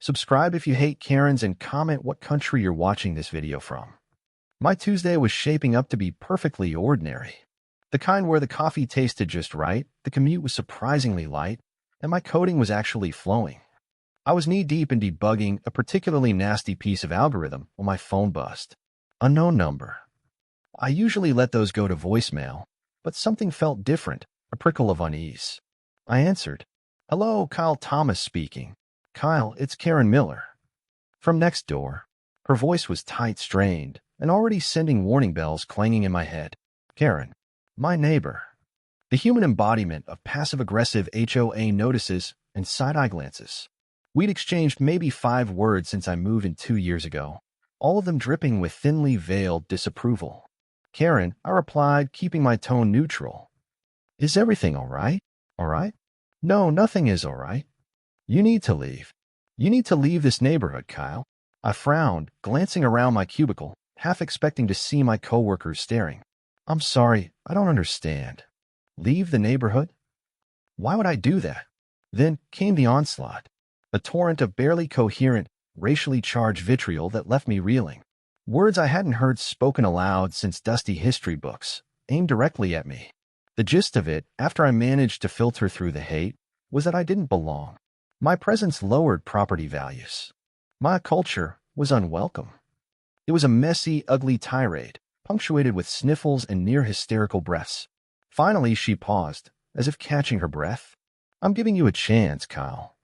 Subscribe if you hate Karens and comment what country you're watching this video from. My Tuesday was shaping up to be perfectly ordinary. The kind where the coffee tasted just right, the commute was surprisingly light, and my coding was actually flowing. I was knee-deep in debugging a particularly nasty piece of algorithm when my phone buzzed. Unknown number. I usually let those go to voicemail, but something felt different, a prickle of unease. I answered. "Hello, Kyle Thomas speaking. Kyle, it's Karen Miller." From next door. Her voice was tight, strained, and already sending warning bells clanging in my head. Karen. My neighbor. The human embodiment of passive-aggressive HOA notices and side-eye glances. We'd exchanged maybe 5 words since I moved in 2 years ago, all of them dripping with thinly veiled disapproval. Karen, I replied, keeping my tone neutral. Is everything all right? All right? No, nothing is all right. You need to leave. You need to leave this neighborhood, Kyle. I frowned, glancing around my cubicle, half expecting to see my coworkers staring. I'm sorry, I don't understand. Leave the neighborhood? Why would I do that? Then came the onslaught, a torrent of barely coherent, racially charged vitriol that left me reeling. Words I hadn't heard spoken aloud since dusty history books, aimed directly at me. The gist of it, after I managed to filter through the hate, was that I didn't belong. My presence lowered property values. My culture was unwelcome. It was a messy, ugly tirade, punctuated with sniffles and near-hysterical breaths. Finally, she paused, as if catching her breath. I'm giving you a chance, Kyle.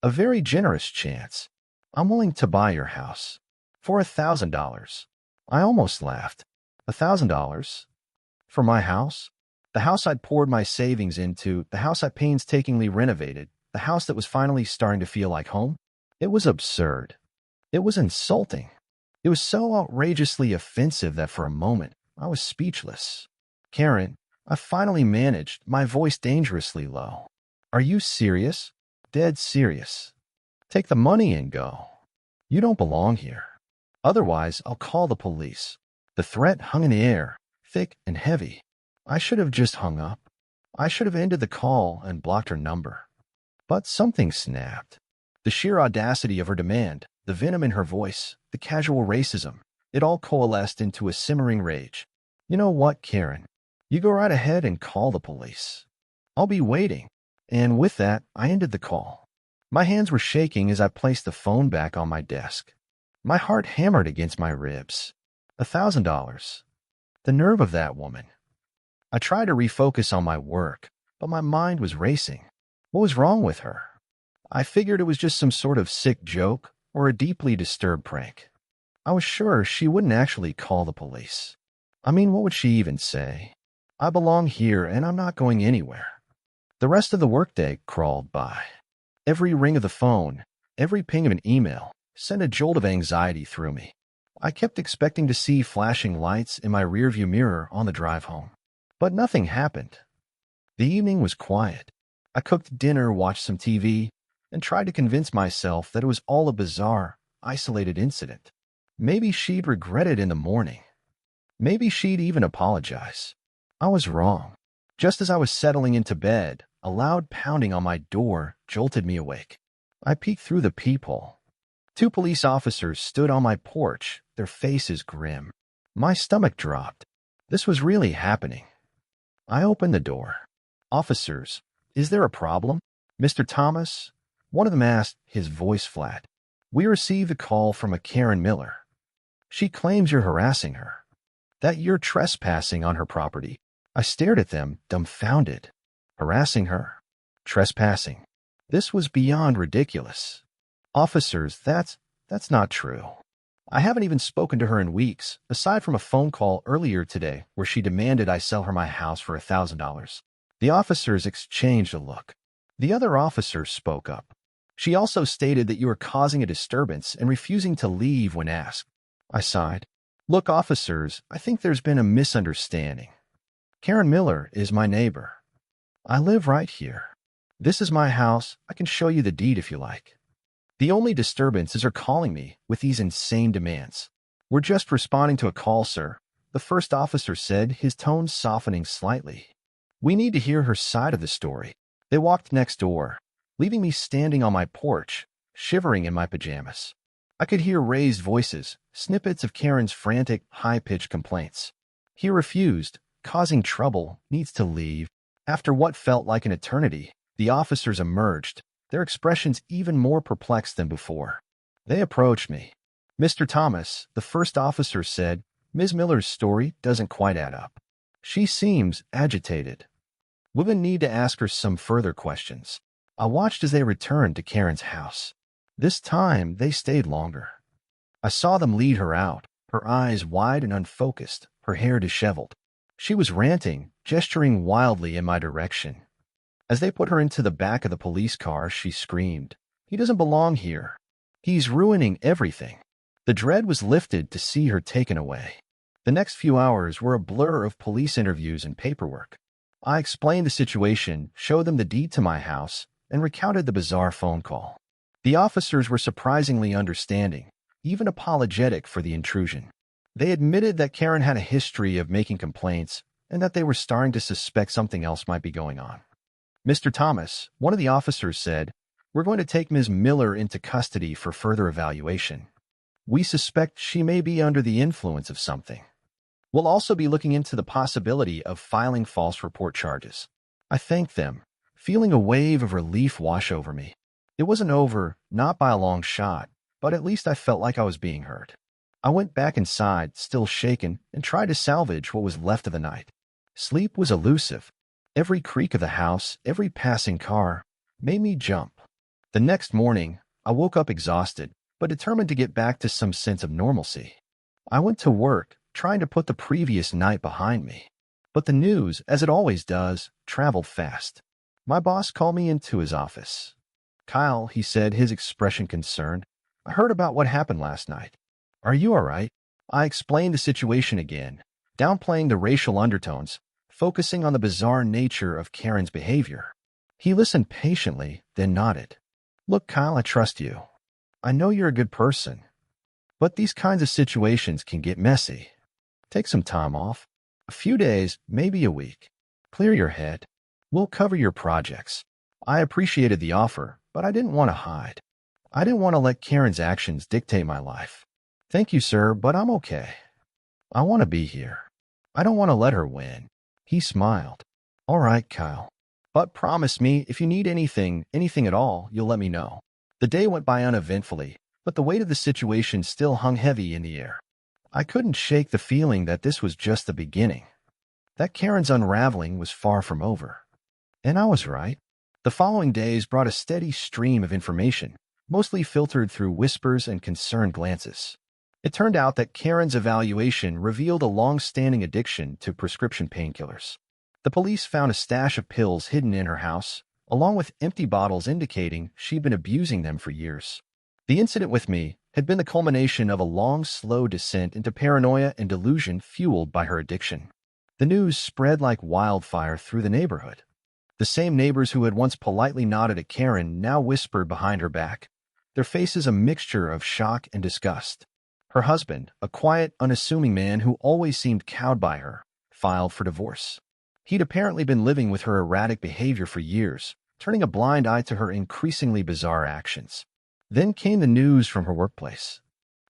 A very generous chance. I'm willing to buy your house. For $1,000. I almost laughed. $1,000? For my house? The house I'd poured my savings into, the house I painstakingly renovated, the house that was finally starting to feel like home? It was absurd. It was insulting. It was so outrageously offensive that for a moment, I was speechless. Karen, I finally managed, my voice dangerously low. Are you serious? Dead serious. Take the money and go. You don't belong here. Otherwise, I'll call the police. The threat hung in the air, thick and heavy. I should have just hung up. I should have ended the call and blocked her number. But something snapped. The sheer audacity of her demand, the venom in her voice, the casual racism, it all coalesced into a simmering rage. You know what, Karen? You go right ahead and call the police. I'll be waiting. And with that, I ended the call. My hands were shaking as I placed the phone back on my desk. My heart hammered against my ribs. $1,000. The nerve of that woman. I tried to refocus on my work, but my mind was racing. What was wrong with her? I figured it was just some sort of sick joke or a deeply disturbed prank. I was sure she wouldn't actually call the police. I mean, what would she even say? I belong here and I'm not going anywhere. The rest of the workday crawled by. Every ring of the phone, every ping of an email sent a jolt of anxiety through me. I kept expecting to see flashing lights in my rearview mirror on the drive home. But nothing happened. The evening was quiet. I cooked dinner, watched some TV, and tried to convince myself that it was all a bizarre, isolated incident. Maybe she'd regret it in the morning. Maybe she'd even apologize. I was wrong. Just as I was settling into bed, a loud pounding on my door jolted me awake. I peeked through the peephole. 2 police officers stood on my porch, their faces grim. My stomach dropped. This was really happening. I opened the door. Officers, is there a problem? Mr. Thomas? One of them asked, his voice flat. We received a call from a Karen Miller. She claims you're harassing her, that you're trespassing on her property. I stared at them, dumbfounded. Harassing her? Trespassing? This was beyond ridiculous. Officers, that's not true. I haven't even spoken to her in weeks, aside from a phone call earlier today where she demanded I sell her my house for $1,000. The officers exchanged a look. The other officer spoke up. She also stated that you were causing a disturbance and refusing to leave when asked. I sighed. Look, officers, I think there's been a misunderstanding. Karen Miller is my neighbor. I live right here. This is my house. I can show you the deed if you like. The only disturbance is her calling me with these insane demands. We're just responding to a call, sir, the first officer said, his tone softening slightly. We need to hear her side of the story. They walked next door, leaving me standing on my porch, shivering in my pajamas. I could hear raised voices, snippets of Karen's frantic, high-pitched complaints. He refused, causing trouble, needs to leave. After what felt like an eternity, the officers emerged, their expressions even more perplexed than before. They approached me. "Mr. Thomas," the first officer said, "Ms. Miller's story doesn't quite add up. She seems agitated. We'll need to ask her some further questions." I watched as they returned to Karen's house. This time, they stayed longer. I saw them lead her out, her eyes wide and unfocused, her hair disheveled. She was ranting, gesturing wildly in my direction. As they put her into the back of the police car, she screamed, "He doesn't belong here. He's ruining everything." The dread was lifted to see her taken away. The next few hours were a blur of police interviews and paperwork. I explained the situation, showed them the deed to my house, and recounted the bizarre phone call. The officers were surprisingly understanding, even apologetic for the intrusion. They admitted that Karen had a history of making complaints and that they were starting to suspect something else might be going on. "Mr. Thomas," one of the officers said, "we're going to take Ms. Miller into custody for further evaluation. We suspect she may be under the influence of something. We'll also be looking into the possibility of filing false report charges." I thanked them, feeling a wave of relief wash over me. It wasn't over, not by a long shot, but at least I felt like I was being heard. I went back inside, still shaken, and tried to salvage what was left of the night. Sleep was elusive. Every creak of the house, every passing car, made me jump. The next morning, I woke up exhausted, but determined to get back to some sense of normalcy. I went to work, trying to put the previous night behind me. But the news, as it always does, traveled fast. My boss called me into his office. "Kyle," he said, his expression concerned, "I heard about what happened last night. Are you all right?" I explained the situation again, downplaying the racial undertones, focusing on the bizarre nature of Karen's behavior. He listened patiently, then nodded. "Look, Kyle, I trust you. I know you're a good person. But these kinds of situations can get messy. Take some time off. A few days, maybe a week. Clear your head. We'll cover your projects." I appreciated the offer, but I didn't want to hide. I didn't want to let Karen's actions dictate my life. "Thank you, sir, but I'm okay. I want to be here. I don't want to let her win." He smiled. "All right, Kyle. But promise me, if you need anything at all, you'll let me know." The day went by uneventfully, but the weight of the situation still hung heavy in the air. I couldn't shake the feeling that this was just the beginning, that Karen's unraveling was far from over. And I was right. The following days brought a steady stream of information, mostly filtered through whispers and concerned glances. It turned out that Karen's evaluation revealed a long-standing addiction to prescription painkillers. The police found a stash of pills hidden in her house, along with empty bottles indicating she'd been abusing them for years. The incident with me had been the culmination of a long, slow descent into paranoia and delusion fueled by her addiction. The news spread like wildfire through the neighborhood. The same neighbors who had once politely nodded at Karen now whispered behind her back, their faces a mixture of shock and disgust. Her husband, a quiet, unassuming man who always seemed cowed by her, filed for divorce. He'd apparently been living with her erratic behavior for years, turning a blind eye to her increasingly bizarre actions. Then came the news from her workplace.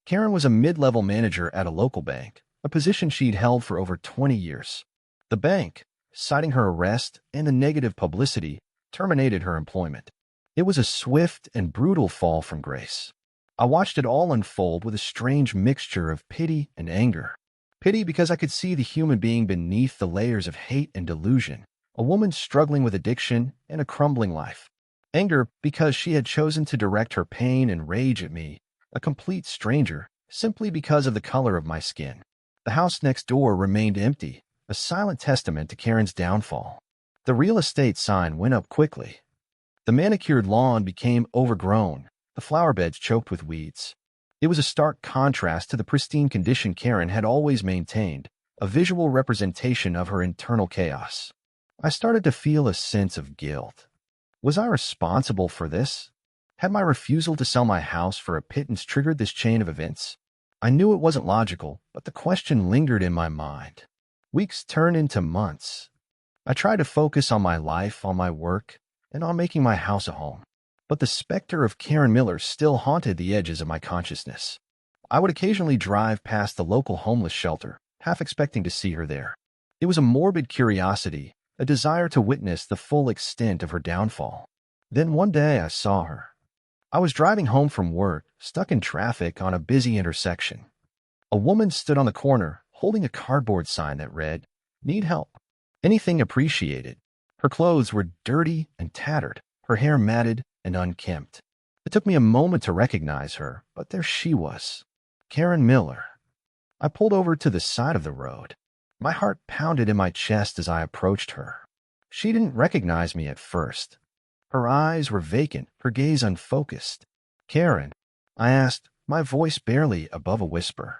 Karen was a mid-level manager at a local bank, a position she'd held for over 20 years. The bank, citing her arrest and the negative publicity, terminated her employment. It was a swift and brutal fall from grace. I watched it all unfold with a strange mixture of pity and anger. Pity because I could see the human being beneath the layers of hate and delusion, a woman struggling with addiction and a crumbling life. Anger because she had chosen to direct her pain and rage at me, a complete stranger, simply because of the color of my skin. The house next door remained empty, a silent testament to Karen's downfall. The real estate sign went up quickly. The manicured lawn became overgrown, the flower beds choked with weeds. It was a stark contrast to the pristine condition Karen had always maintained, a visual representation of her internal chaos. I started to feel a sense of guilt. Was I responsible for this? Had my refusal to sell my house for a pittance triggered this chain of events? I knew it wasn't logical, but the question lingered in my mind. Weeks turned into months. I tried to focus on my life, on my work, and on making my house a home. but the specter of Karen Miller still haunted the edges of my consciousness. I would occasionally drive past the local homeless shelter, half expecting to see her there. It was a morbid curiosity, a desire to witness the full extent of her downfall. Then one day I saw her. I was driving home from work, stuck in traffic on a busy intersection. A woman stood on the corner, holding a cardboard sign that read, "Need help. Anything appreciated." Her clothes were dirty and tattered, her hair matted and unkempt. It took me a moment to recognize her, but there she was, Karen Miller. I pulled over to the side of the road. My heart pounded in my chest as I approached her. She didn't recognize me at first. Her eyes were vacant, her gaze unfocused. "Karen," I asked, my voice barely above a whisper.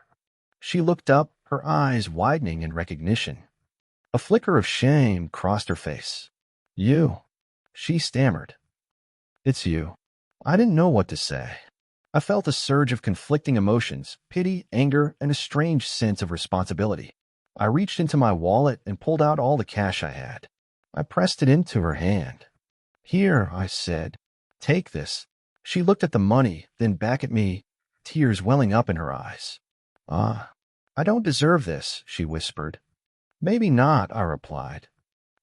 She looked up, her eyes widening in recognition. A flicker of shame crossed her face. "You," she stammered. "It's you." I didn't know what to say. I felt a surge of conflicting emotions, pity, anger, and a strange sense of responsibility. I reached into my wallet and pulled out all the cash I had. I pressed it into her hand. "Here," I said. "Take this." She looked at the money, then back at me, tears welling up in her eyes. I don't deserve this," she whispered. "Maybe not," I replied.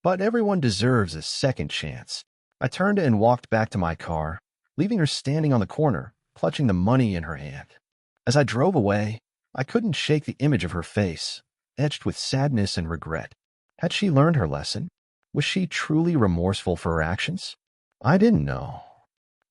"But everyone deserves a second chance." I turned and walked back to my car, leaving her standing on the corner, clutching the money in her hand. As I drove away, I couldn't shake the image of her face, etched with sadness and regret. Had she learned her lesson? Was she truly remorseful for her actions? I didn't know.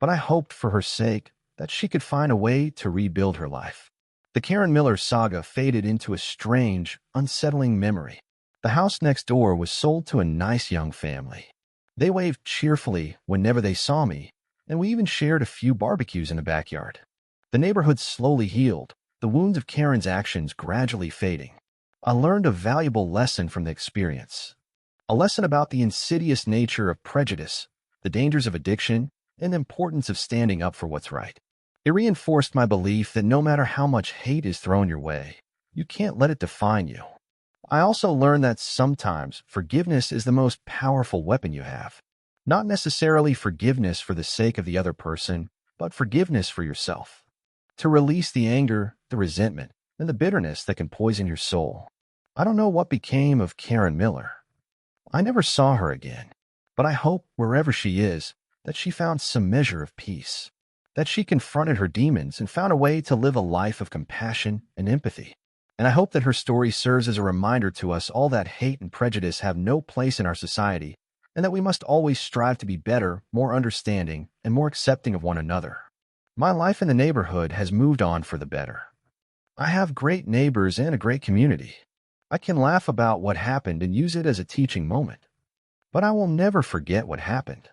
But I hoped for her sake that she could find a way to rebuild her life. The Karen Miller saga faded into a strange, unsettling memory. The house next door was sold to a nice young family. They waved cheerfully whenever they saw me, and we even shared a few barbecues in the backyard. The neighborhood slowly healed, the wounds of Karen's actions gradually fading. I learned a valuable lesson from the experience. A lesson about the insidious nature of prejudice, the dangers of addiction, and the importance of standing up for what's right. It reinforced my belief that no matter how much hate is thrown your way, you can't let it define you. I also learned that sometimes forgiveness is the most powerful weapon you have. Not necessarily forgiveness for the sake of the other person, but forgiveness for yourself. To release the anger, the resentment, and the bitterness that can poison your soul. I don't know what became of Karen Miller. I never saw her again, but I hope wherever she is, that she found some measure of peace, that she confronted her demons and found a way to live a life of compassion and empathy. And I hope that her story serves as a reminder to us all that hate and prejudice have no place in our society, and that we must always strive to be better, more understanding, and more accepting of one another. My life in the neighborhood has moved on for the better. I have great neighbors and a great community. I can laugh about what happened and use it as a teaching moment. But I will never forget what happened.